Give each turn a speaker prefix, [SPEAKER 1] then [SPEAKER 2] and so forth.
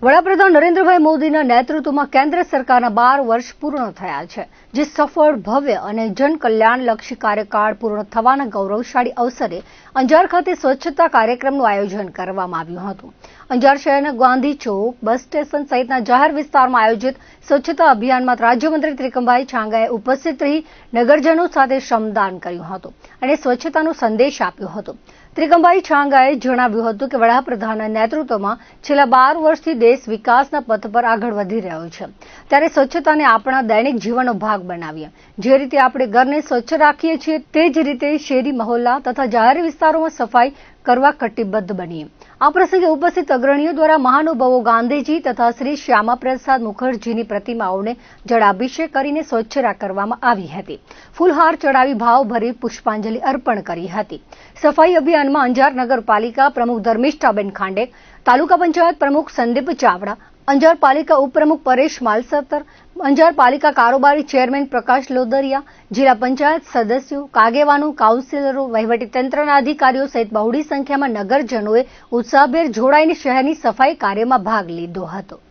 [SPEAKER 1] વડાપ્રધાન નરેન્દ્રભાઈ મોદીના નેતૃત્વમાં કેન્દ્ર સરકારના 12 વર્ષ પૂર્ણ થયા છે, જે સફળ, ભવ્ય અને જનકલ્યાણલક્ષી કાર્યકાળ પૂર્ણ થવાના ગૌરવશાળી અવસરે અંજાર ખાતે સ્વચ્છતા કાર્યક્રમનું આયોજન કરવામાં આવ્યું હતું. અંજાર શહેરના ગાંધી ચોક, બસ સ્ટેશન સહિતના જાહેર વિસ્તારમાં આયોજિત સ્વચ્છતા અભિયાનમાં રાજ્યમંત્રી ત્રિકમભાઈ છાંગાએ ઉપસ્થિત રહી નગરજનો સાથે શ્રમદાન કર્યું હતું અને સ્વચ્છતાનો સંદેશ આપ્યો હતો. ત્રિકમભાઈ છાંગાએ જણાવ્યું હતું કે વડાપ્રધાનના નેતૃત્વમાં છેલ્લા 12 વર્ષથી દેશ વિકાસના પથ પર આગળ વધી રહ્યો છે, ત્યારે સ્વચ્છતાને આપણા દૈનિક જીવનનો ભાગ બનાવીએ. જે રીતે આપણે ઘરને સ્વચ્છ રાખીએ છીએ, તે જ રીતે શેરી, મહોલ્લા તથા જાહેર વિસ્તારોમાં સફાઈ કરવા કટિબદ્ધ બનીએ. આ પ્રસંગે ઉપસ્થિત અગ્રણીઓ દ્વારા મહાનુભાવો ગાંધીજી તથા શ્રી શ્યામાપ્રસાદ મુખર્જીની પ્રતિમાઓને જળાભિષેક કરીને સ્વચ્છ કરવામાં આવી હતી. ફૂલહાર ચડાવી ભાવભરી પુષ્પાંજલિ અર્પણ કરી હતી. સફાઈ અભિયાનમાં અંજાર નગરપાલિકા પ્રમુખ ધર્મિષ્ઠાબેન ખાંડેક, તાલુકા પંચાયત પ્રમુખ સંદીપ ચાવડા, અંજાર પાલિકા ઉપપ્રમુખ પરેશ માલસતર, અંજાર પાલિકા કારોબારી ચેરમેન પ્રકાશ લોદરિયા, જિલ્લા પંચાયત સદસ્યો, આગેવાનો, કાઉન્સિલરો, વહીવટીતંત્રના અધિકારીઓ સહિત બહોળી સંખ્યામાં નગરજનોએ ઉત્સાહભેર જોડાઈને શહેરની સફાઈ કાર્યમાં ભાગ લીધો હતો.